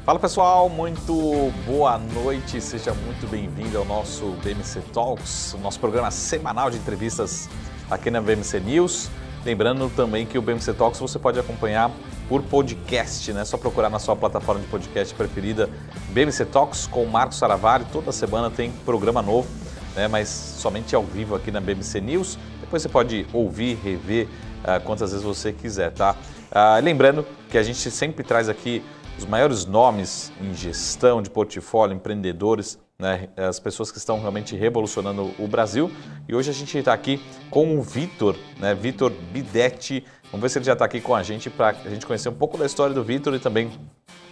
Fala pessoal, muito boa noite, seja muito bem-vindo ao nosso BMC Talks, o nosso programa semanal de entrevistas aqui na BMC News. Lembrando também que o BMC Talks você pode acompanhar por podcast, né? É só procurar na sua plataforma de podcast preferida, BMC Talks com o Marcos Saravari. Toda semana tem programa novo, né? Mas somente ao vivo aqui na BMC News. Depois você pode ouvir, rever quantas vezes você quiser, tá? Lembrando que a gente sempre traz aqui os maiores nomes em gestão de portfólio, empreendedores, né? As pessoas que estão realmente revolucionando o Brasil. E hoje a gente está aqui com o Vitor, né? Vitor Bidetti. Vamos ver se ele já está aqui com a gente para a gente conhecer um pouco da história do Vitor e também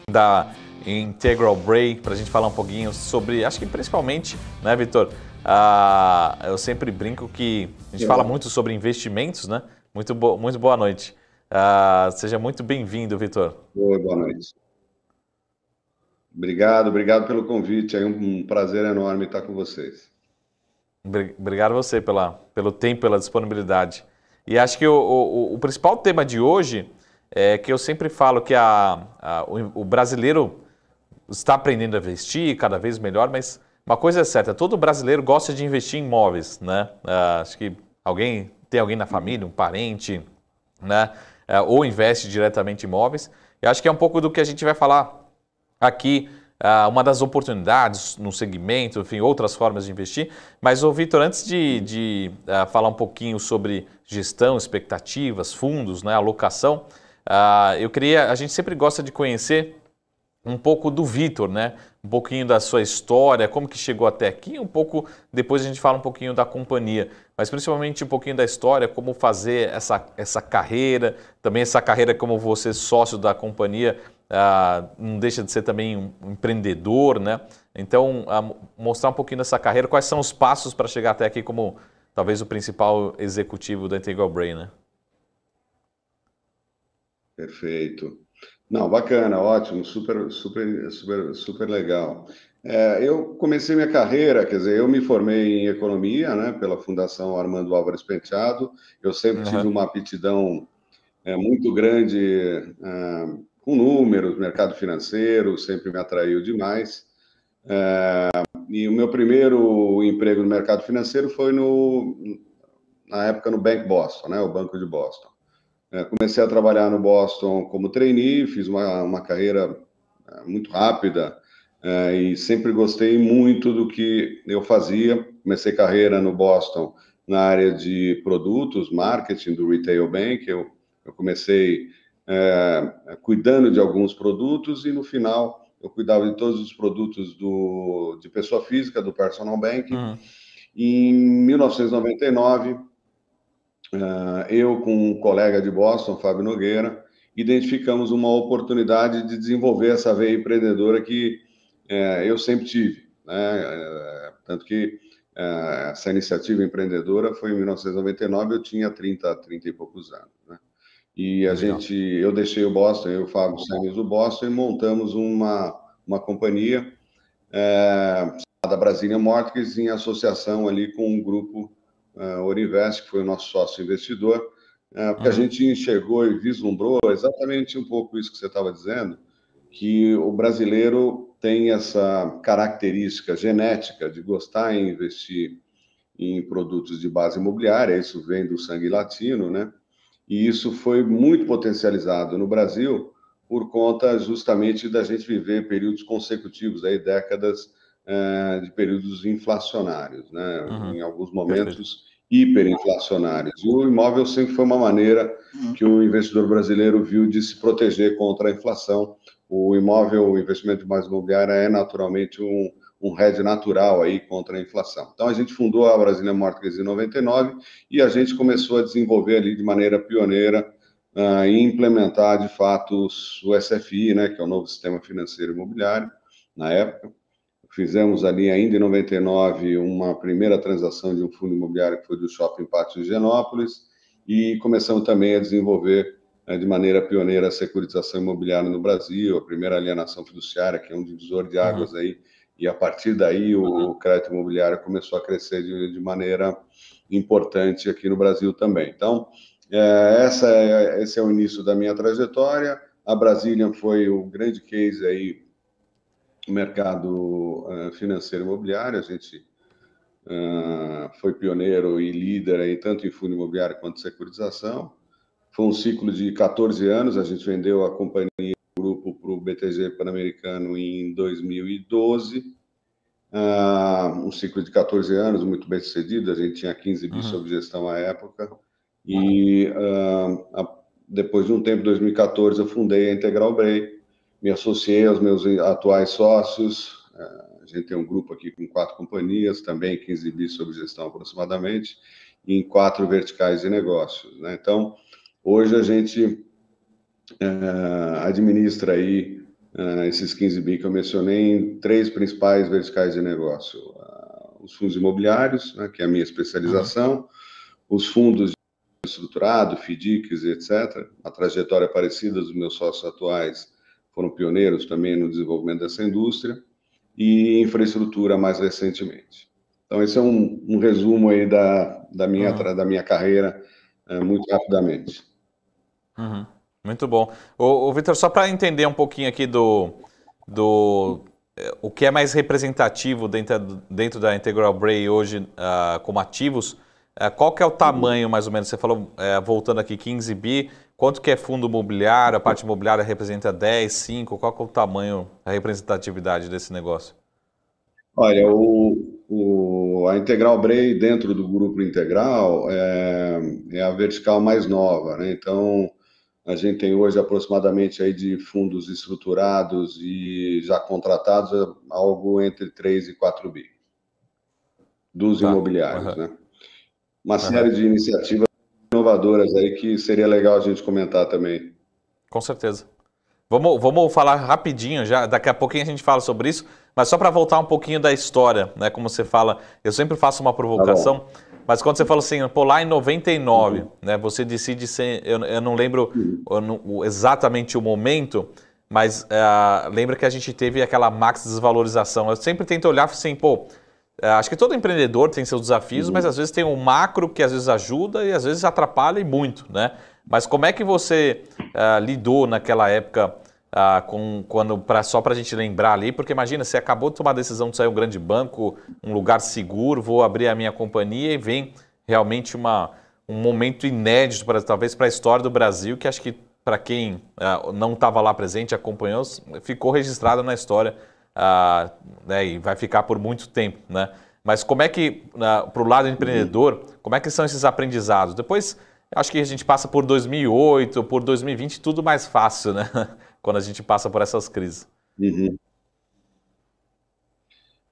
da Integral Bray, para a gente falar um pouquinho sobre, acho que principalmente, né, Vitor? Eu sempre brinco que a gente fala muito sobre investimentos, né? Muito boa noite. Seja muito bem-vindo, Vitor. Boa noite. Obrigado pelo convite. É um prazer enorme estar com vocês. Obrigado a você pelo tempo, pela disponibilidade. E acho que o principal tema de hoje é que eu sempre falo que o brasileiro está aprendendo a investir cada vez melhor, mas uma coisa é certa, todo brasileiro gosta de investir em imóveis, né? Acho que tem alguém na família, um parente, né? Ou investe diretamente em imóveis. Eu acho que é um pouco do que a gente vai falar aqui, uma das oportunidades no segmento, enfim, outras formas de investir. Mas, Vitor, antes de falar um pouquinho sobre gestão, expectativas, fundos, né, alocação, a gente sempre gosta de conhecer um pouco do Vitor, né? Um pouquinho da sua história, como que chegou até aqui, um pouco, depois a gente fala um pouquinho da companhia, mas principalmente um pouquinho da história, como fazer essa carreira, também essa carreira como você sócio da companhia, não deixa de ser também um empreendedor, né? Então, mostrar um pouquinho dessa carreira, quais são os passos para chegar até aqui como talvez o principal executivo da Integral Bray, né? Perfeito. Não, bacana, ótimo, super legal. Eu comecei minha carreira, quer dizer, eu me formei em economia, né, pela Fundação Armando Álvares Penteado. Eu sempre tive uma aptidão muito grande com números, mercado financeiro, sempre me atraiu demais. E o meu primeiro emprego no mercado financeiro foi na época no Bank Boston, né, o Banco de Boston. Comecei a trabalhar no Boston como trainee, fiz uma carreira muito rápida e sempre gostei muito do que eu fazia. Comecei carreira no Boston na área de produtos, marketing do Retail Bank. Eu comecei cuidando de alguns produtos e no final eu cuidava de todos os produtos de pessoa física, do Personal Banking. E em 1999... eu com um colega de Boston, Fábio Nogueira, identificamos uma oportunidade de desenvolver essa veia empreendedora que eu sempre tive, né? Tanto que essa iniciativa empreendedora foi em 1999, eu tinha 30 e poucos anos, né? E eu deixei o Boston, eu e o Fábio saímos do Boston e montamos uma companhia da Brasília Mortgage em associação ali com um grupo Orinvest, que foi o nosso sócio investidor, porque a gente enxergou e vislumbrou exatamente um pouco isso que você estava dizendo, que o brasileiro tem essa característica genética de gostar em investir em produtos de base imobiliária, isso vem do sangue latino, né? E isso foi muito potencializado no Brasil por conta justamente da gente viver períodos consecutivos, aí, décadas de períodos inflacionários, né? Em alguns momentos hiperinflacionários. E o imóvel sempre foi uma maneira que o investidor brasileiro viu de se proteger contra a inflação. O imóvel, o investimento de base imobiliária é naturalmente um hedge natural aí contra a inflação. Então, a gente fundou a Brasília Mortgage em 99 e a gente começou a desenvolver ali de maneira pioneira e implementar, de fato, o SFI, né, que é o novo Sistema Financeiro Imobiliário, na época. Fizemos ali, ainda em 99, uma primeira transação de um fundo imobiliário que foi do Shopping Pátio de Higienópolis e começamos também a desenvolver de maneira pioneira a securitização imobiliária no Brasil, a primeira alienação fiduciária, que é um divisor de águas aí, e a partir daí o crédito imobiliário começou a crescer de maneira importante aqui no Brasil também. Então, esse é o início da minha trajetória. A Brasília foi o grande case aí mercado financeiro imobiliário. A gente foi pioneiro e líder aí, tanto em fundo imobiliário quanto em securitização. Foi um ciclo de 14 anos, a gente vendeu a companhia, o grupo, para o BTG Pan-Americano em 2012. Um ciclo de 14 anos, muito bem sucedido, a gente tinha 15 bi sob gestão à época. E depois de um tempo, em 2014, eu fundei a Integral Bray, me associei aos meus atuais sócios. A gente tem um grupo aqui com 4 companhias, também 15 bi sob gestão aproximadamente, em 4 verticais de negócios, né? Então, hoje a gente administra aí esses 15 bi que eu mencionei em 3 principais verticais de negócio. Os fundos imobiliários, né, que é a minha especialização, os fundos estruturado, FDICs, etc. A trajetória parecida dos meus sócios atuais, foram pioneiros também no desenvolvimento dessa indústria, e infraestrutura mais recentemente. Então, esse é um resumo aí da minha carreira, muito rapidamente. Muito bom. Vitor, só para entender um pouquinho aqui o que é mais representativo dentro da Integral Bray hoje como ativos, qual que é o tamanho, mais ou menos? Você falou, voltando aqui, 15 bi, quanto que é fundo imobiliário, a parte imobiliária representa 10, 5, qual que é o tamanho, a representatividade desse negócio? Olha, a Integral Bray, dentro do grupo Integral, é a vertical mais nova, né? Então, a gente tem hoje aproximadamente aí de fundos estruturados e já contratados algo entre 3 e 4 bi dos imobiliários, né? Uma série de iniciativas inovadoras aí que seria legal a gente comentar também. Com certeza. Vamos falar rapidinho, já daqui a pouquinho a gente fala sobre isso, mas só para voltar um pouquinho da história, né? Como você fala, eu sempre faço uma provocação, mas quando você fala assim, pô, lá em 99, né? Você decide ser, eu não lembro exatamente o momento, mas lembra que a gente teve aquela max desvalorização. Eu sempre tento olhar assim, pô, acho que todo empreendedor tem seus desafios, mas às vezes tem um macro que às vezes ajuda e às vezes atrapalha e muito, né? Mas como é que você lidou naquela época só para a gente lembrar ali? Porque imagina, você acabou de tomar a decisão de sair um grande banco, um lugar seguro, vou abrir a minha companhia e vem realmente um momento inédito, talvez para a história do Brasil, que acho que para quem não estava lá presente, acompanhou, ficou registrado na história. Né, e vai ficar por muito tempo, né? Mas como é que, para o lado empreendedor, como é que são esses aprendizados? Depois, acho que a gente passa por 2008, por 2020, tudo mais fácil, né? Quando a gente passa por essas crises.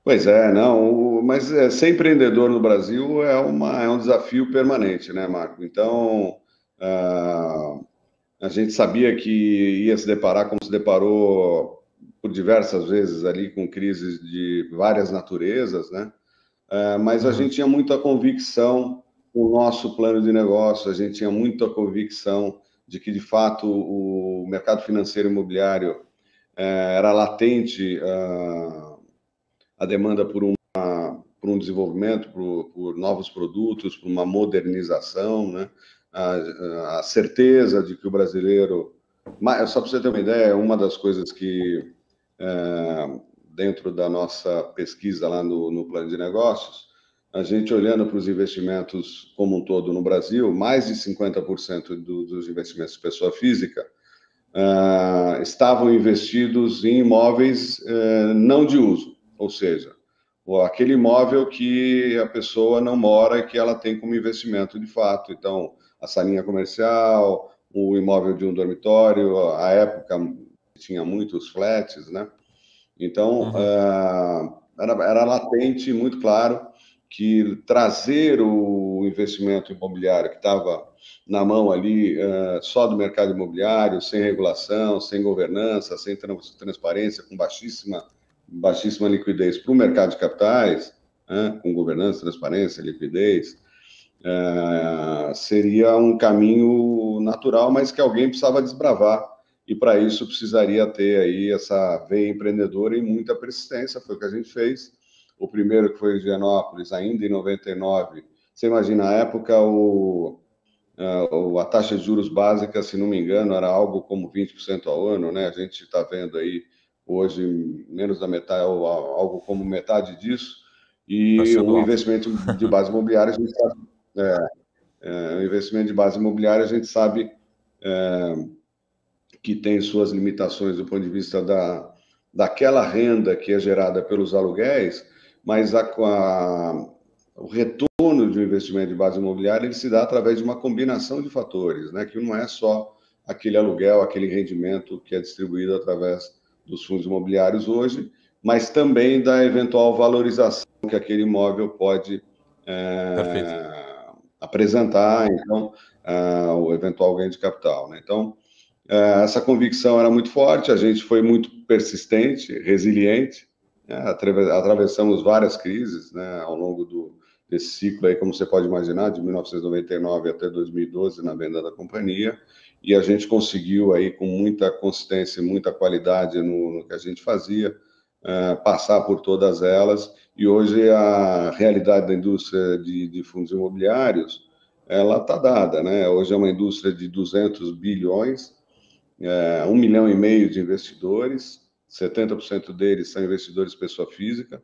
Pois é, não, mas ser empreendedor no Brasil é um desafio permanente, né, Marco? Então, a gente sabia que ia se deparar, como se deparou por diversas vezes ali, com crises de várias naturezas, né? Mas a gente tinha muita convicção no nosso plano de negócio, a gente tinha muita convicção de que, de fato, o mercado financeiro imobiliário era latente a demanda por um desenvolvimento, por novos produtos, por uma modernização, né? A certeza de que o brasileiro... Só para você ter uma ideia, uma das coisas que, dentro da nossa pesquisa lá no plano de negócios, a gente olhando para os investimentos como um todo no Brasil, mais de 50% dos investimentos de pessoa física estavam investidos em imóveis não de uso, ou seja, aquele imóvel que a pessoa não mora e que ela tem como investimento de fato. Então, a salinha comercial, o imóvel de um dormitório, à época tinha muitos flats, né? Então, era latente, muito claro, que trazer o investimento imobiliário que estava na mão ali só do mercado imobiliário, sem regulação, sem governança, sem transparência, com baixíssima liquidez para o mercado de capitais, com governança, transparência, liquidez, seria um caminho natural, mas que alguém precisava desbravar. E para isso precisaria ter aí essa veia empreendedora e muita persistência. Foi o que a gente fez. O primeiro, que foi em Higienópolis, ainda em 99. Você imagina, na época, a taxa de juros básica, se não me engano, era algo como 20% ao ano, né? A gente está vendo aí hoje menos da metade, ou algo como metade disso, e o investimento de base imobiliária, a gente sabe, o investimento de base imobiliária, a gente sabe que tem suas limitações do ponto de vista daquela renda que é gerada pelos aluguéis, mas o retorno de um investimento de base imobiliária ele se dá através de uma combinação de fatores, né? Que não é só aquele aluguel, aquele rendimento que é distribuído através dos fundos imobiliários hoje, mas também da eventual valorização que aquele imóvel pode apresentar, então, o eventual ganho de capital, né? Então, essa convicção era muito forte, a gente foi muito persistente, resiliente, né? Atravessamos várias crises, né, ao longo desse ciclo aí, como você pode imaginar, de 1999 até 2012 na venda da companhia, e a gente conseguiu aí com muita consistência e muita qualidade no que a gente fazia, passar por todas elas, e hoje a realidade da indústria de fundos imobiliários, ela está dada, né? Hoje é uma indústria de 200 bilhões, 1,5 milhão de investidores, 70% deles são investidores pessoa física.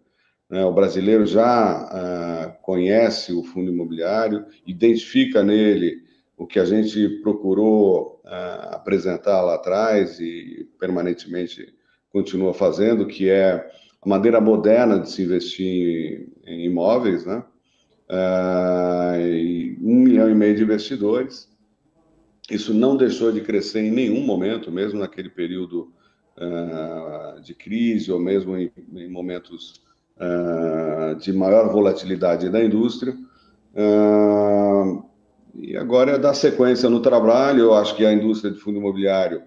O brasileiro já conhece o fundo imobiliário, identifica nele o que a gente procurou apresentar lá atrás e permanentemente continua fazendo, que é a maneira moderna de se investir em imóveis, né? 1,5 milhão de investidores. Isso não deixou de crescer em nenhum momento, mesmo naquele período de crise ou mesmo em momentos de maior volatilidade da indústria. E agora é dar sequência no trabalho. Eu acho que a indústria de fundo imobiliário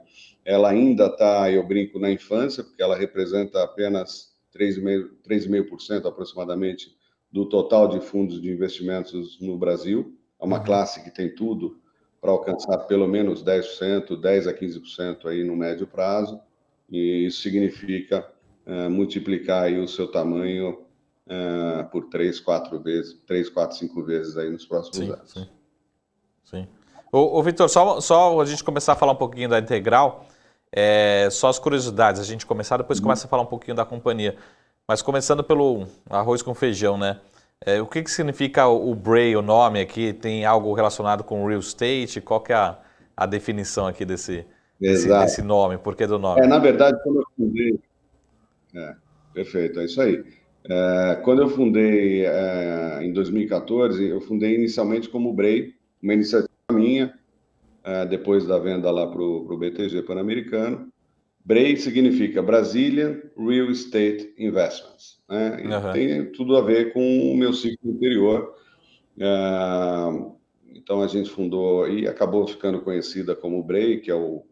ela ainda está, eu brinco, na infância, porque ela representa apenas 3,5% aproximadamente do total de fundos de investimentos no Brasil. É uma classe que tem tudo para alcançar pelo menos 10%, 10% a 15% aí no médio prazo, e isso significa multiplicar aí o seu tamanho por 3, 4, 5 vezes aí nos próximos anos. Sim. Ô Vitor, só a gente começar a falar um pouquinho da Integral, só as curiosidades, a gente começar, depois começa a falar um pouquinho da companhia. Mas começando pelo arroz com feijão, né? O que significa o BREI, o nome aqui? Tem algo relacionado com real estate? Qual que é a definição aqui desse nome? Por que do nome? Na verdade, quando eu fundei... perfeito, é isso aí. Quando eu fundei em 2014, eu fundei inicialmente como BREI, uma iniciativa minha, depois da venda lá para o BTG Pan-Americano. BREI significa Brazilian Real Estate Investments, né? E tem tudo a ver com o meu ciclo anterior. Então a gente fundou e acabou ficando conhecida como BREI, que é o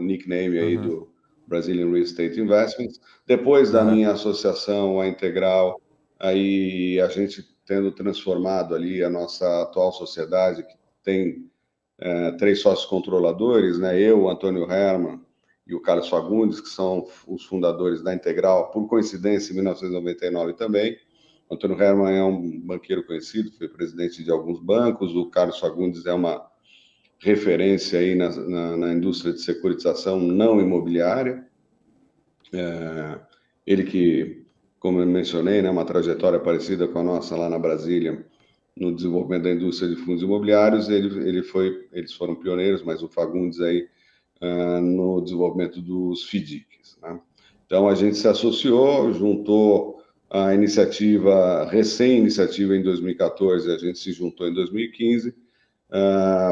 nickname aí do Brazilian Real Estate Investments. Depois da minha associação à Integral, aí a gente tendo transformado ali a nossa atual sociedade, que tem 3 sócios controladores, né? Eu, o Antônio Herman e o Carlos Fagundes, que são os fundadores da Integral, por coincidência, em 1999 também. O Antônio Herman é um banqueiro conhecido, foi presidente de alguns bancos. O Carlos Fagundes é uma referência aí na indústria de securitização não imobiliária. Ele que, como eu mencionei, né, uma trajetória parecida com a nossa lá na Brasília, no desenvolvimento da indústria de fundos imobiliários. Eles foram pioneiros, mas o Fagundes aí no desenvolvimento dos FDICs, né? Então a gente se associou, juntou a iniciativa, recém-iniciativa em 2014, a gente se juntou em 2015,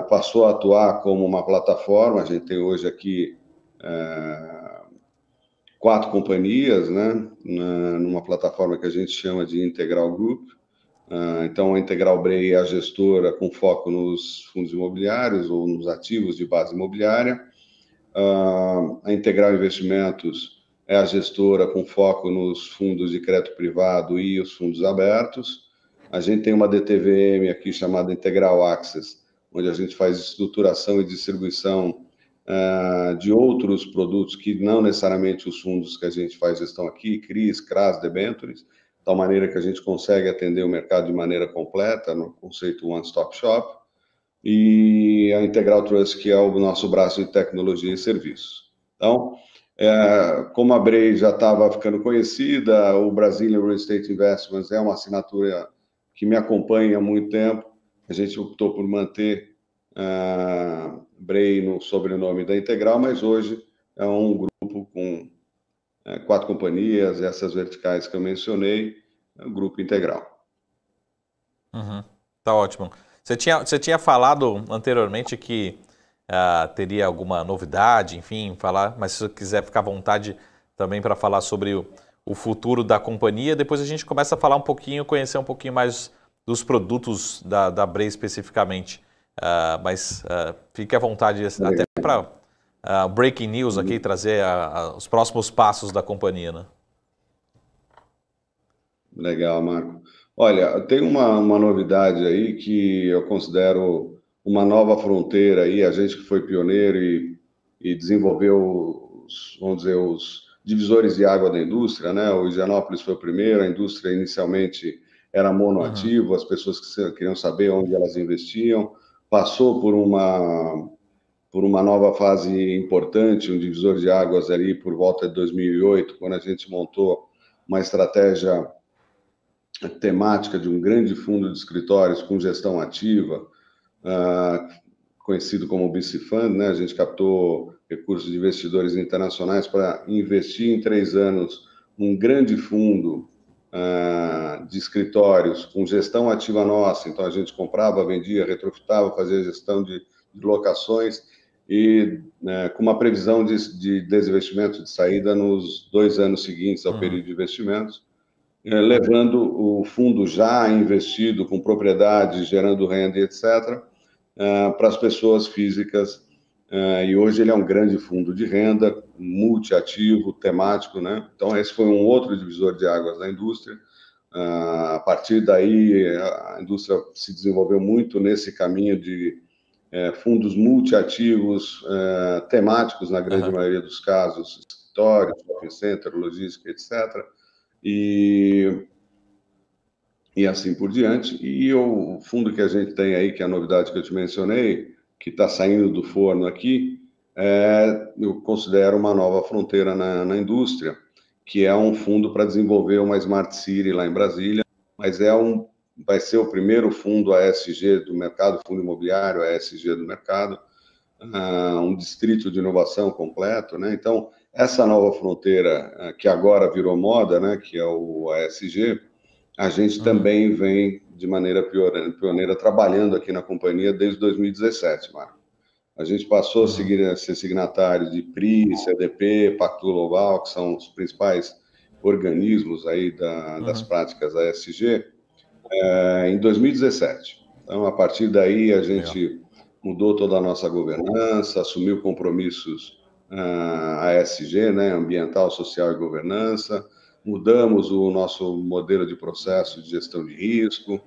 passou a atuar como uma plataforma. A gente tem hoje aqui 4 companhias, né, numa plataforma que a gente chama de Integral Group. Então, a Integral BREI é a gestora com foco nos fundos imobiliários ou nos ativos de base imobiliária. A Integral Investimentos é a gestora com foco nos fundos de crédito privado e os fundos abertos. A gente tem uma DTVM aqui chamada Integral Access, onde a gente faz estruturação e distribuição de outros produtos que não necessariamente os fundos que a gente faz gestão aqui, CRIs, CRAs, debêntures, de tal maneira que a gente consegue atender o mercado de maneira completa, no conceito One Stop Shop. E a Integral Trust, que é o nosso braço de tecnologia e serviços. Então, Como a Brei já estava ficando conhecida, o Brazilian Real Estate Investments é uma assinatura que me acompanha há muito tempo. A gente optou por manter Brei no sobrenome da Integral, mas hoje é um grupo com 4 companhias, essas verticais que eu mencionei, é o Grupo Integral. Uhum. Tá ótimo. Você tinha falado anteriormente que teria alguma novidade, enfim, falar, mas se você quiser ficar à vontade também para falar sobre o futuro da companhia, depois a gente começa a falar um pouquinho, conhecer um pouquinho mais dos produtos da Brei especificamente. Mas fique à vontade até para breaking news aqui, trazer os próximos passos da companhia, né? Legal, Marco. Olha, tem uma novidade aí que eu considero uma nova fronteira aí, a gente que foi pioneiro e desenvolveu, vamos dizer, os divisores de água da indústria, né? O Higienópolis foi o primeiro, a indústria inicialmente era monoativo, as pessoas que queriam saber onde elas investiam, passou por uma nova fase importante, um divisor de águas ali por volta de 2008, quando a gente montou uma estratégia temática de um grande fundo de escritórios com gestão ativa, conhecido como BC Fund, né? A gente captou recursos de investidores internacionais para investir em 3 anos num grande fundo de escritórios com gestão ativa nossa. Então, a gente comprava, vendia, retrofitava, fazia gestão de locações e com uma previsão de desinvestimento de saída nos 2 anos seguintes ao período de investimentos, levando o fundo já investido com propriedade, gerando renda, etc., para as pessoas físicas. E hoje ele é um grande fundo de renda, multiativo, temático, né? Então, esse foi um outro divisor de águas da indústria. A partir daí, a indústria se desenvolveu muito nesse caminho de fundos multiativos, temáticos, na grande maioria dos casos, escritórios, shopping center, logística, etc., e assim por diante. E o fundo que a gente tem aí, que é a novidade que eu te mencionei, que está saindo do forno aqui, eu considero uma nova fronteira na indústria, que é um fundo para desenvolver uma Smart City lá em Brasília, mas vai ser o primeiro fundo ASG do mercado, fundo imobiliário ASG do mercado, um distrito de inovação completo, né? Então, essa nova fronteira que agora virou moda, né, que é o ASG, a gente também vem de maneira pioneira trabalhando aqui na companhia desde 2017, Marco. A gente passou a ser signatário de PRI, CDP, Pacto Global, que são os principais organismos aí das práticas ASG, em 2017. Então, a partir daí, a gente mudou toda a nossa governança, assumiu compromissos ASG, né, ambiental, social e governança, mudamos o nosso modelo de processo de gestão de risco.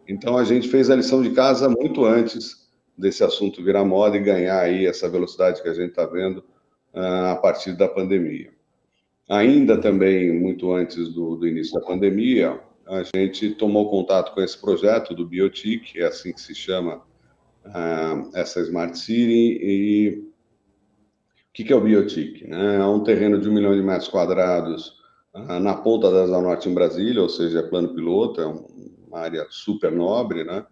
Então, a gente fez a lição de casa muito antes desse assunto virar moda e ganhar aí essa velocidade que a gente está vendo a partir da pandemia. Ainda também, muito antes do início da pandemia, a gente tomou contato com esse projeto do Biotic, é assim que se chama essa Smart City. E o que é o Biotic? É um terreno de 1 milhão de metros quadrados na ponta da Asa Norte em Brasília, ou seja, é plano piloto, é uma área super nobre, né?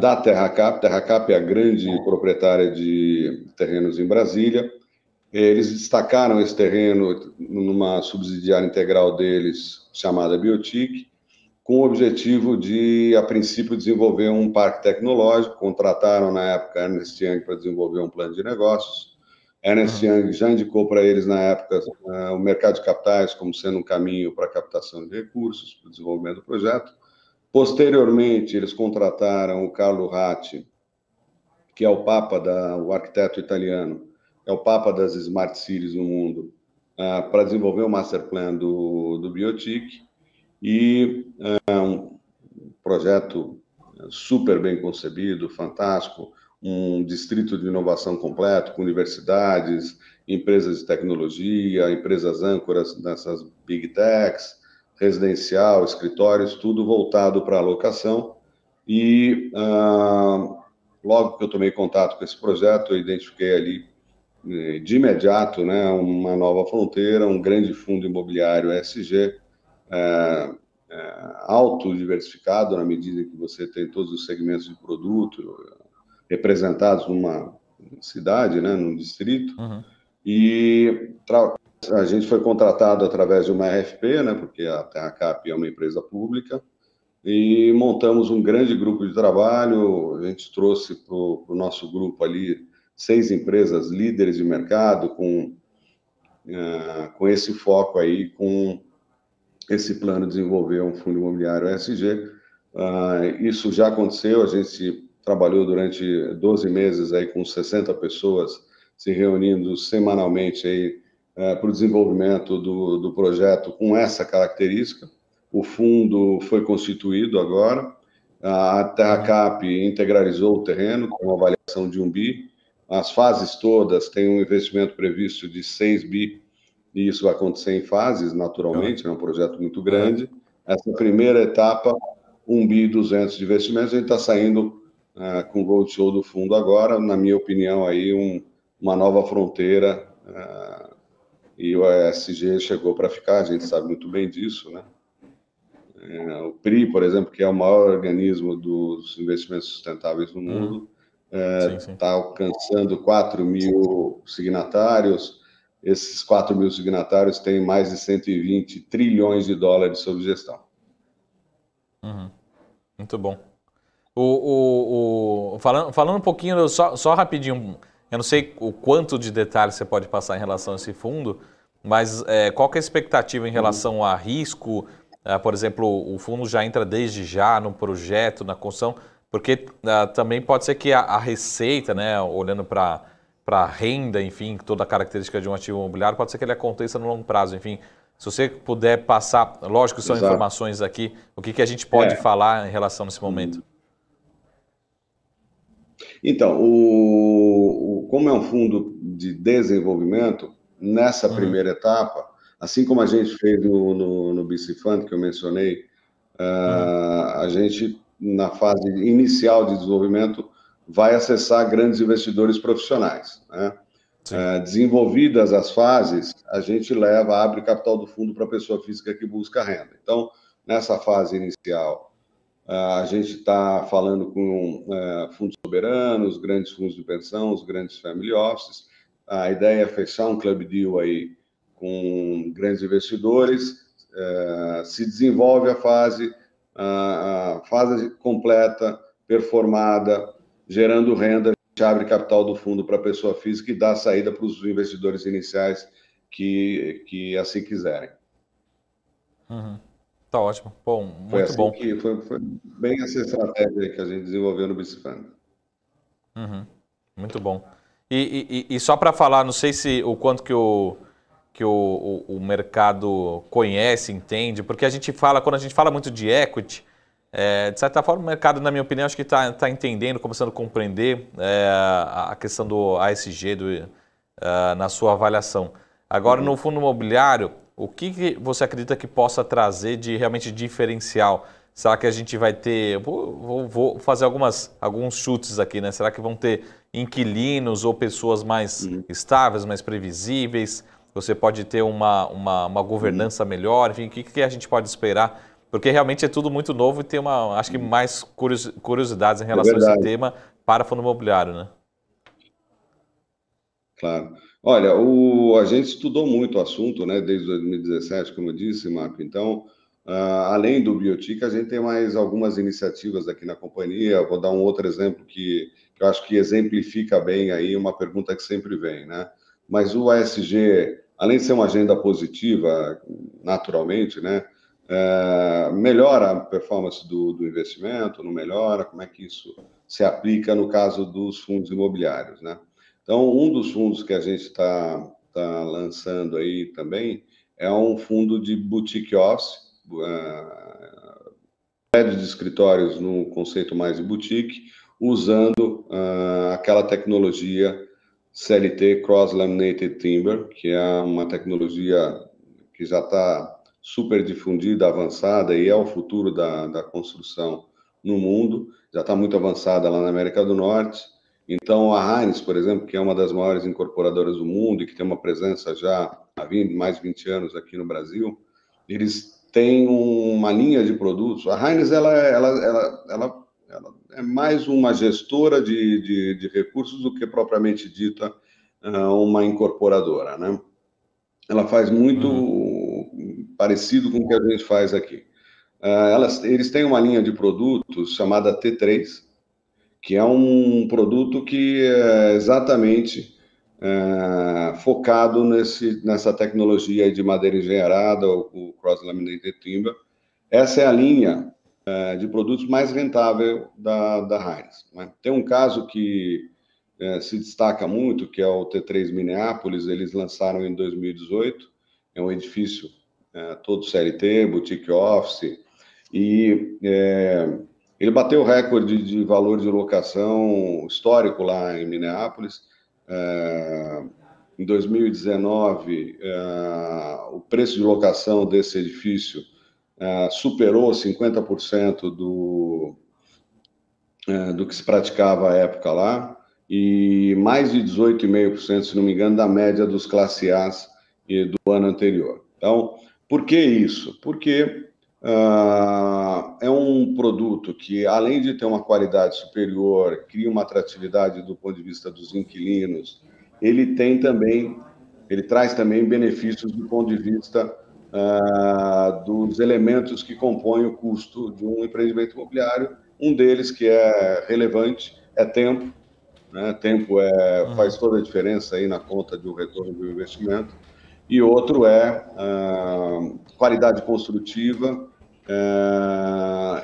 Da Terracap. Terracap é a grande proprietária de terrenos em Brasília. Eles destacaram esse terreno numa subsidiária integral deles, chamada Biotic, com o objetivo de, a princípio, desenvolver um parque tecnológico. Contrataram, na época, a Ernst Young para desenvolver um plano de negócios. A Ernst Young já indicou para eles, na época, o mercado de capitais como sendo um caminho para a captação de recursos, para o desenvolvimento do projeto. Posteriormente, eles contrataram o Carlo Ratti, que é o o arquiteto italiano, é o papa das Smart Cities no mundo, para desenvolver o master plan do Biotic, e um projeto super bem concebido, fantástico, um distrito de inovação completo, com universidades, empresas de tecnologia, empresas âncoras nessas big techs, residencial, escritórios, tudo voltado para a locação. E logo que eu tomei contato com esse projeto, eu identifiquei ali de imediato, né, uma nova fronteira, um grande fundo imobiliário ESG, autodiversificado, na medida que você tem todos os segmentos de produto representados numa cidade, né, num distrito, e a gente foi contratado através de uma RFP, né, porque a CAP é uma empresa pública, e montamos um grande grupo de trabalho. A gente trouxe para o nosso grupo ali 6 empresas líderes de mercado com esse foco aí, com esse plano de desenvolver um fundo imobiliário ESG. Isso já aconteceu, a gente trabalhou durante 12 meses aí com 60 pessoas se reunindo semanalmente aí para o desenvolvimento do projeto com essa característica. O fundo foi constituído agora, a TerraCap integralizou o terreno com uma avaliação de 1 bi, as fases todas têm um investimento previsto de 6 bi, e isso vai acontecer em fases, naturalmente, é um projeto muito grande. Essa primeira etapa, 1 bi e 200 de investimentos, a gente está saindo com o roadshow do fundo agora, na minha opinião, aí uma nova fronteira, e o ESG chegou para ficar, a gente sabe muito bem disso, né? O PRI, por exemplo, que é o maior organismo dos investimentos sustentáveis no mundo, está alcançando 4 mil signatários. Esses 4 mil signatários têm mais de 120 trilhões de dólares sob gestão. Muito bom. Falando um pouquinho, só rapidinho, eu não sei o quanto de detalhes você pode passar em relação a esse fundo, mas qual que é a expectativa em relação a risco? Por exemplo, o fundo já entra desde já no projeto, na construção, porque também pode ser que a receita, né, olhando para a renda, enfim, toda a característica de um ativo imobiliário, pode ser que ele aconteça no longo prazo. Enfim, se você puder passar, lógico que são informações aqui, o que a gente pode falar em relação nesse momento? Então, como é um fundo de desenvolvimento, nessa primeira etapa, assim como a gente fez no BC Fund, que eu mencionei, a gente, na fase inicial de desenvolvimento, vai acessar grandes investidores profissionais, né? Desenvolvidas as fases, a gente abre capital do fundo para a pessoa física que busca renda. Então, nessa fase inicial, a gente está falando com fundos soberanos, grandes fundos de pensão, os grandes family offices. A ideia é fechar um club deal aí com grandes investidores. Se desenvolve a fase completa, performada, gerando renda, a gente abre capital do fundo para a pessoa física e dá saída para os investidores iniciais que assim quiserem. Tá ótimo. Bom, muito bom. Foi bem essa estratégia que a gente desenvolveu no BC Fund. Muito bom. E só para falar, não sei se o quanto que o mercado conhece, entende, porque quando a gente fala muito de equity, de certa forma o mercado, na minha opinião, acho que está entendendo, começando a compreender a questão do ASG na sua avaliação. Agora, no fundo imobiliário, o que você acredita que possa trazer de realmente diferencial? Será que a gente vai ter... Vou fazer alguns chutes aqui, né? Será que vão ter inquilinos ou pessoas mais estáveis, mais previsíveis? Você pode ter uma governança melhor? Enfim, o que a gente pode esperar? Porque realmente é tudo muito novo e tem acho que mais curiosidades em relação a esse tema para fundo imobiliário, né? Claro. Olha, a gente estudou muito o assunto, né, desde 2017, como eu disse, Marco. Então, além do Biotica, a gente tem mais algumas iniciativas aqui na companhia. Vou dar um outro exemplo que eu acho que exemplifica bem aí uma pergunta que sempre vem, né? Mas o ASG, além de ser uma agenda positiva, naturalmente, né, melhora a performance do investimento, não melhora? Como é que isso se aplica no caso dos fundos imobiliários, né? Então, um dos fundos que a gente está lançando aí também é um fundo de boutique office, prédios de escritórios no conceito mais de boutique, usando aquela tecnologia CLT, Cross Laminated Timber, que é uma tecnologia que já está super difundida, avançada, e é o futuro da construção no mundo. Já está muito avançada lá na América do Norte. Então, a Heinz, por exemplo, que é uma das maiores incorporadoras do mundo e que tem uma presença já há mais de 20 anos aqui no Brasil, eles têm uma linha de produtos. A Heinz ela é mais uma gestora de recursos do que propriamente dita uma incorporadora, né? Ela faz muito parecido com o que a gente faz aqui. Eles têm uma linha de produtos chamada T3, que é um produto que é exatamente focado nessa tecnologia de madeira engenheirada, o Cross-Laminated Timber. Essa é a linha de produtos mais rentável da Heinz, né? Tem um caso que se destaca muito, que é o T3 Minneapolis. Eles lançaram em 2018, é um edifício todo CLT, boutique office, e ele bateu o recorde de valor de locação histórico lá em Minneapolis. Em 2019, o preço de locação desse edifício superou 50% do que se praticava à época lá, e mais de 18,5%, se não me engano, da média dos classe A's do ano anterior. Então, por que isso? Porque é um produto que, além de ter uma qualidade superior, cria uma atratividade do ponto de vista dos inquilinos, ele traz também benefícios do ponto de vista dos elementos que compõem o custo de um empreendimento imobiliário. Um deles, que é relevante, é tempo, né? Tempo faz toda a diferença aí na conta do retorno do investimento. E outro é qualidade construtiva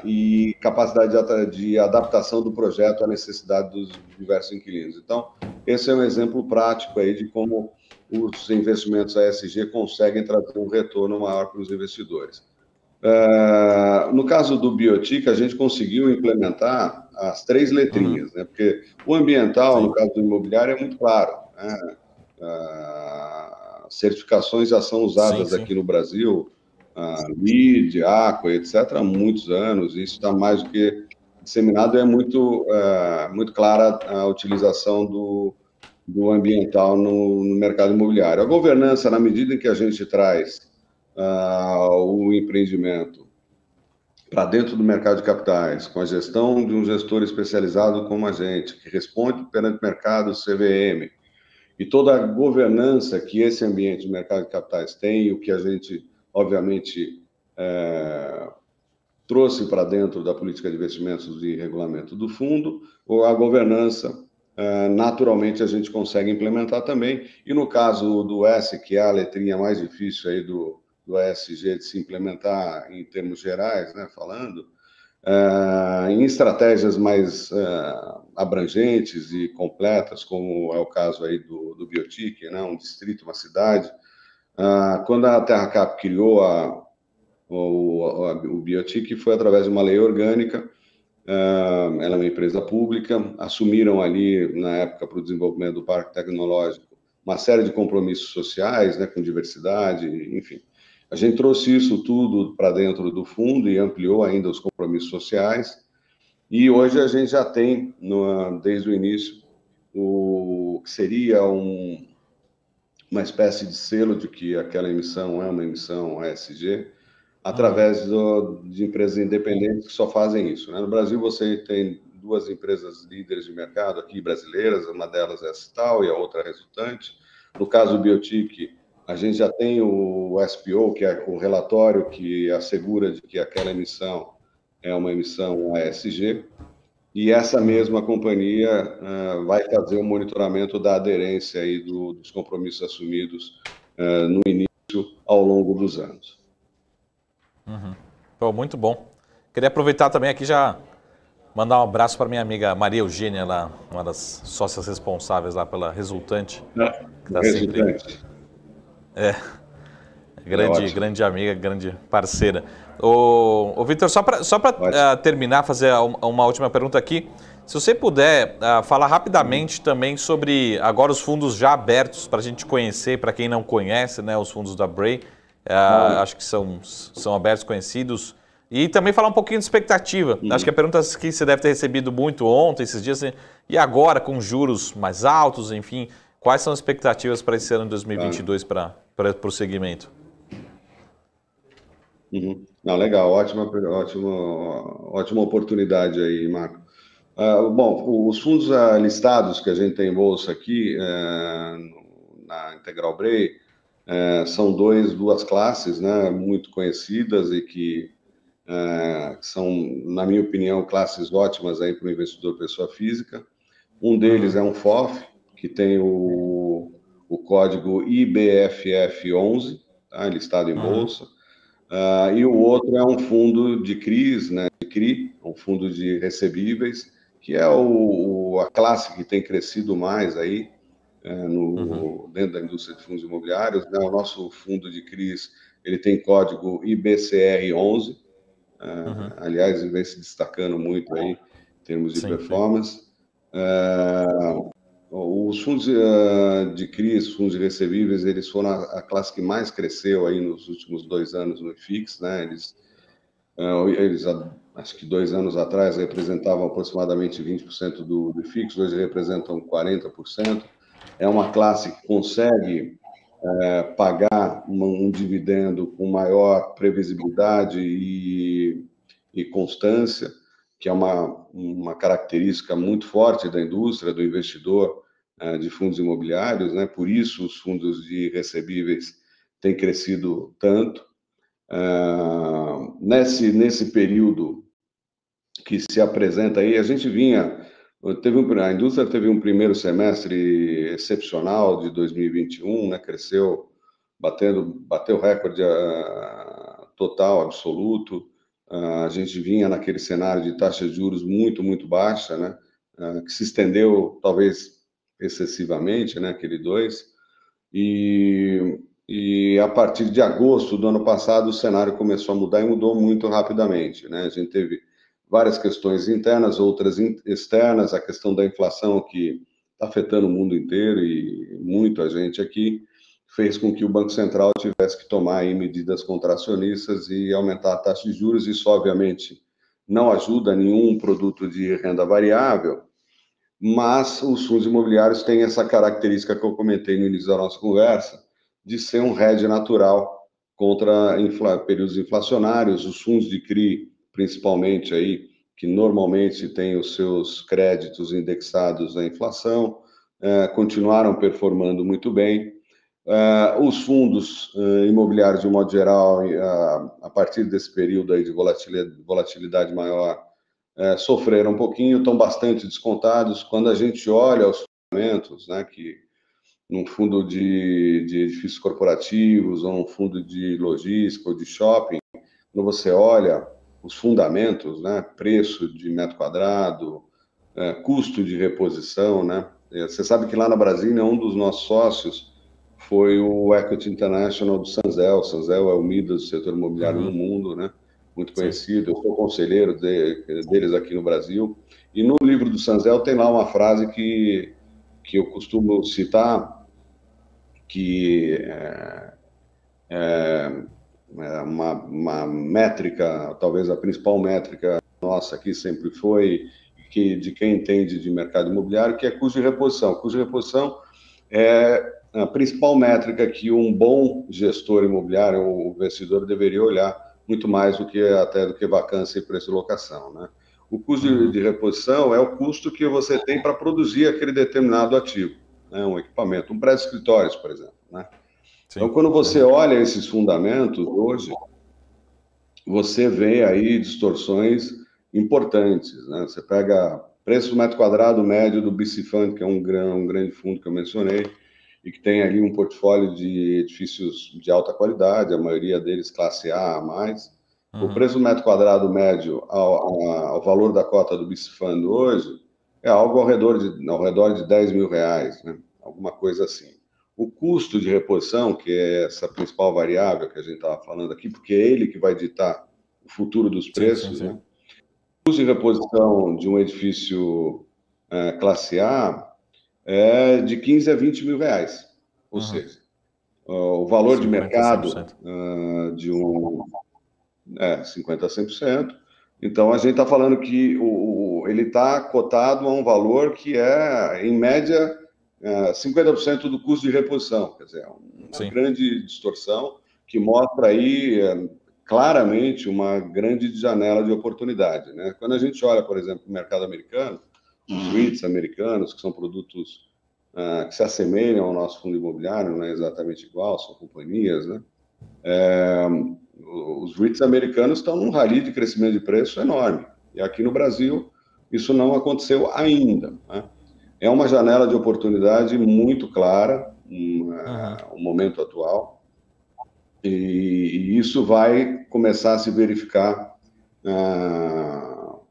e capacidade de adaptação do projeto à necessidade dos diversos inquilinos. Então, esse é um exemplo prático aí de como os investimentos ESG conseguem trazer um retorno maior para os investidores. No caso do Biotic, a gente conseguiu implementar as 3 letrinhas, né? Porque o ambiental, no caso do imobiliário, é muito claro, né? Certificações já são usadas aqui no Brasil, LEED, Aqua, etc., há muitos anos. Isso está mais do que disseminado. É muito clara a utilização do ambiental no mercado imobiliário. A governança, na medida em que a gente traz o empreendimento para dentro do mercado de capitais, com a gestão de um gestor especializado como a gente, que responde perante o mercado CVM, e toda a governança que esse ambiente de mercado de capitais tem, o que a gente, obviamente, trouxe para dentro da política de investimentos e regulamento do fundo, ou a governança, naturalmente, a gente consegue implementar também. E no caso do S, que é a letrinha mais difícil aí do ESG de se implementar em termos gerais, né, falando, em estratégias mais abrangentes e completas, como é o caso aí do Biotic, né, um distrito, uma cidade. Quando a TerraCap criou o Biotic, foi através de uma lei orgânica. Ela é uma empresa pública, assumiram ali, na época, para o desenvolvimento do parque tecnológico, uma série de compromissos sociais, né, com diversidade, enfim. A gente trouxe isso tudo para dentro do fundo e ampliou ainda os compromissos sociais. E hoje a gente já tem, desde o início, o que seria uma espécie de selo de que aquela emissão é uma emissão ESG, através de empresas independentes que só fazem isso, né? No Brasil, você tem 2 empresas líderes de mercado aqui, brasileiras, uma delas é a Cital e a outra é a Resultante. No caso do Biotic, a gente já tem o SPO, que é o relatório que assegura de que aquela emissão é uma emissão ESG, e essa mesma companhia vai fazer o monitoramento da aderência aí dos compromissos assumidos no início, ao longo dos anos. Pô, muito bom. Queria aproveitar também aqui já mandar um abraço para minha amiga Maria Eugênia, lá, uma das sócias responsáveis lá pela Resultante. Que tá Resultante. Grande amiga, grande parceira. Ô Vitor, só para terminar, fazer uma última pergunta aqui. Se você puder falar rapidamente também sobre agora os fundos já abertos para a gente conhecer, para quem não conhece, né, os fundos da Bray, acho que são abertos, conhecidos. E também falar um pouquinho de expectativa. Acho que a pergunta que você deve ter recebido muito ontem, esses dias, E agora, com juros mais altos, enfim, quais são as expectativas para esse ano de 2022 para o segmento? Uhum. Não, legal, ótima oportunidade aí, Marco. Bom, os fundos listados que a gente tem em bolsa aqui, na Integral Bray, são duas classes, né, muito conhecidas e que são, na minha opinião, classes ótimas aí para o investidor pessoa física. Um deles é um FOF, que tem o código IBFF11, tá, listado em bolsa. E o outro é um fundo de CRIs, né, de CRI, um fundo de recebíveis, que é a classe que tem crescido mais aí dentro da indústria de fundos imobiliários, né? O nosso fundo de CRIs, ele tem código IBCR11, aliás, ele vem se destacando muito aí em termos de performance. Os fundos de CRIs, fundos de recebíveis, eles foram a classe que mais cresceu aí nos últimos 2 anos no IFIX, né? Eles, acho que 2 anos atrás, representavam aproximadamente 20% do IFIX, hoje representam 40%. É uma classe que consegue pagar um dividendo com maior previsibilidade e constância, que é uma característica muito forte da indústria, do investidor de fundos imobiliários, né? Por isso os fundos de recebíveis têm crescido tanto. Nesse período que se apresenta aí, a indústria teve um primeiro semestre excepcional de 2021, né? Cresceu, bateu recorde total, absoluto. A gente vinha naquele cenário de taxa de juros muito, muito baixa, né? Que se estendeu talvez excessivamente, né? Aquele 2. E a partir de agosto do ano passado, o cenário começou a mudar e mudou muito rapidamente, né? A gente teve várias questões internas, outras externas, a questão da inflação que está afetando o mundo inteiro e muito a gente aqui, fez com que o Banco Central tivesse que tomar aí medidas contracionistas e aumentar a taxa de juros. Isso, obviamente, não ajuda nenhum produto de renda variável, mas os fundos imobiliários têm essa característica que eu comentei no início da nossa conversa, de ser um hedge natural contra períodos inflacionários. Os fundos de CRI, principalmente aí, que normalmente têm os seus créditos indexados à inflação, continuaram performando muito bem. Os fundos imobiliários, de um modo geral, a partir desse período aí de volatilidade maior, sofreram um pouquinho, estão bastante descontados. Quando a gente olha os fundamentos, né, que num fundo de edifícios corporativos ou num fundo de logística ou de shopping, quando você olha os fundamentos, né, preço de metro quadrado, custo de reposição, né? Você sabe que lá na Brasília, um dos nossos sócios foi o Equity International do Sanzel. O Sanzel é o Midas do setor imobiliário no mundo, né? Muito conhecido. Eu sou conselheiro deles aqui no Brasil. E no livro do Sanzel tem lá uma frase que eu costumo citar, que é uma métrica, talvez a principal métrica nossa aqui sempre foi, de quem entende de mercado imobiliário, que é custo de reposição. Custo de reposição é a principal métrica que um bom gestor imobiliário, um investidor, deveria olhar muito mais do que vacância e preço de locação, né? O custo de reposição é o custo que você tem para produzir aquele determinado ativo, né? Um equipamento, um prédio de escritórios, por exemplo, né? Então, quando você olha esses fundamentos hoje, você vê aí distorções importantes, né? Você pega preço do metro quadrado médio do BC Fund, que é um grande fundo que eu mencionei, e que tem ali um portfólio de edifícios de alta qualidade, a maioria deles classe A a mais. O preço do metro quadrado médio ao valor da cota do BC Fund hoje é algo ao redor de 10 mil reais, né? Alguma coisa assim. O custo de reposição, que é essa principal variável que a gente estava falando aqui, porque é ele que vai ditar o futuro dos preços, né? O custo de reposição de um edifício classe A é de 15 a 20 mil reais. Ou seja, o valor de mercado de 50% a 100%, Então, a gente está falando que ele está cotado a um valor que é, em média, 50% do custo de reposição. Quer dizer, uma grande distorção que mostra aí claramente uma grande janela de oportunidade, né? Quando a gente olha, por exemplo, o mercado americano, os REITs americanos, que são produtos que se assemelham ao nosso fundo imobiliário, não é exatamente igual, são companhias, né? Os REITs americanos estão num rally de crescimento de preço enorme. E aqui no Brasil, isso não aconteceu ainda, né? É uma janela de oportunidade muito clara, o momento atual, e isso vai começar a se verificar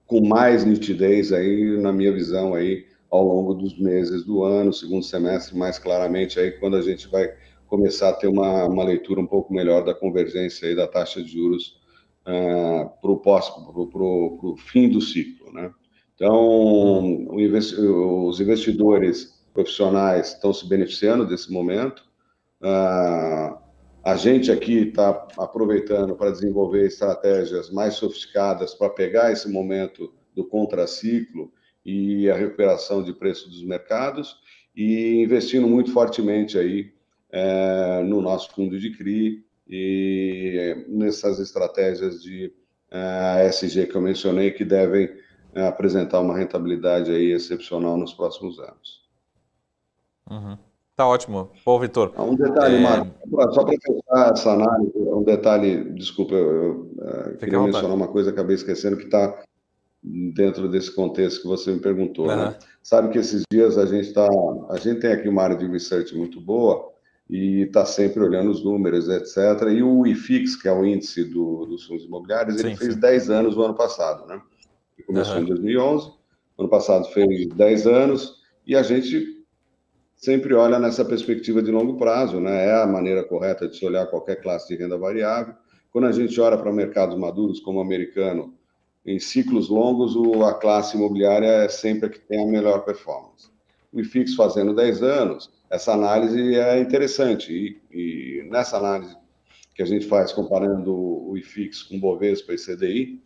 com mais nitidez aí, na minha visão, aí, ao longo dos meses do ano, segundo semestre, mais claramente, aí, quando a gente vai começar a ter uma leitura um pouco melhor da convergência aí da taxa de juros para o fim do ciclo, né? Então, os investidores profissionais estão se beneficiando desse momento. A gente aqui está aproveitando para desenvolver estratégias mais sofisticadas para pegar esse momento do contraciclo e a recuperação de preço dos mercados e investindo muito fortemente aí no nosso fundo de CRI e nessas estratégias de ESG que eu mencionei, que devem apresentar uma rentabilidade aí excepcional nos próximos anos. Tá ótimo. Pô, Vitor. Um detalhe, Marco, só para fechar essa análise, um detalhe, desculpa, eu queria mencionar uma coisa, acabei esquecendo, que está dentro desse contexto que você me perguntou, né? Sabe que esses dias a gente tem aqui uma área de research muito boa e está sempre olhando os números, etc. E o IFIX, que é o índice dos fundos imobiliários, ele fez 10 anos no ano passado, né? Ele começou em 2011, ano passado fez 10 anos, e a gente sempre olha nessa perspectiva de longo prazo, né? É a maneira correta de se olhar qualquer classe de renda variável. Quando a gente olha para mercados maduros, como o americano, em ciclos longos, a classe imobiliária é sempre a que tem a melhor performance. O IFIX fazendo 10 anos, essa análise é interessante. E nessa análise que a gente faz comparando o IFIX com o Bovespa e CDI,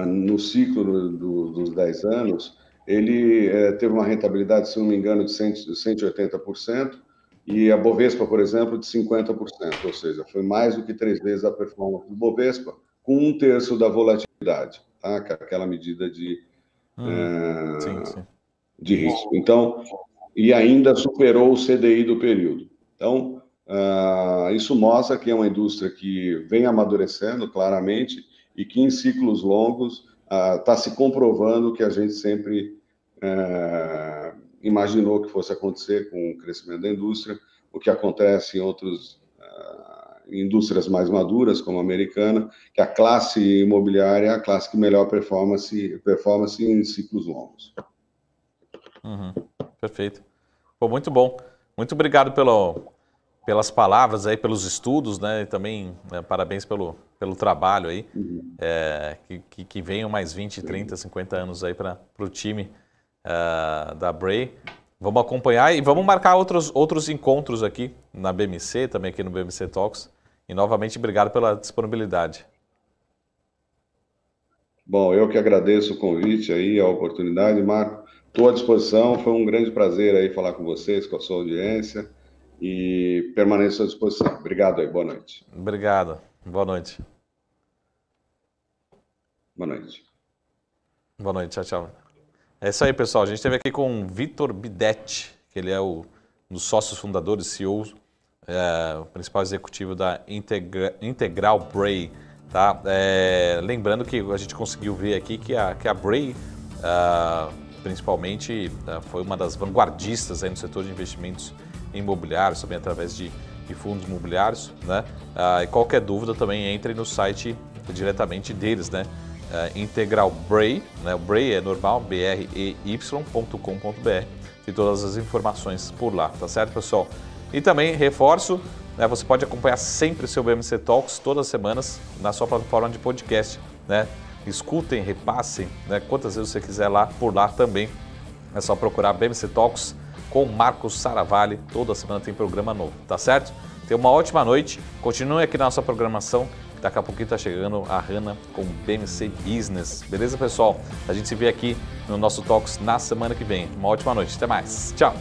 no ciclo dos 10 anos, ele teve uma rentabilidade, se não me engano, de 180%, e a Bovespa, por exemplo, de 50%, ou seja, foi mais do que 3 vezes a performance do Bovespa, com 1/3 da volatilidade, tá? Aquela medida de risco. Então, e ainda superou o CDI do período. Então, isso mostra que é uma indústria que vem amadurecendo claramente e que em ciclos longos está se comprovando que a gente sempre imaginou que fosse acontecer com o crescimento da indústria, o que acontece em outras indústrias mais maduras, como a americana, que a classe imobiliária é a classe que melhor performance em ciclos longos. Perfeito. Pô, muito bom. Muito obrigado pelas palavras aí, pelos estudos, né? E também parabéns pelo trabalho aí. Que venham mais 20, 30, 50 anos aí para o time da Bray. Vamos acompanhar e vamos marcar outros encontros aqui na BMC, também aqui no BMC Talks. E novamente, obrigado pela disponibilidade. Bom, eu que agradeço o convite aí, a oportunidade, Marco. Estou à disposição, foi um grande prazer aí falar com vocês, com a sua audiência, e permaneço à disposição. Obrigado aí, boa noite. Obrigado, boa noite. Boa noite. Boa noite, tchau, tchau. É isso aí, pessoal. A gente esteve aqui com o Vitor Bidetti, que ele é um dos sócios fundadores, CEO, o principal executivo da Integral Bray. Tá? Lembrando que a gente conseguiu ver aqui que a Bray, principalmente, foi uma das vanguardistas aí no setor de investimentos imobiliários, também através de fundos imobiliários, né? E qualquer dúvida também entre no site diretamente deles, né? Integral Bray, né? O Bray é normal, brey.com.br. Tem todas as informações por lá, tá certo, pessoal? E também reforço, né? Você pode acompanhar sempre o seu BMC Talks todas as semanas na sua plataforma de podcast, né? Escutem, repassem, né? Quantas vezes você quiser lá, por lá também. É só procurar BMC Talks com Marcos Saravalli. Toda semana tem programa novo, tá certo? Tenha uma ótima noite. Continue aqui na nossa programação Daqui a pouquinho está chegando a Hanna com BMC Business. Beleza, pessoal? A gente se vê aqui no nosso Talks na semana que vem. Uma ótima noite. Até mais. Tchau.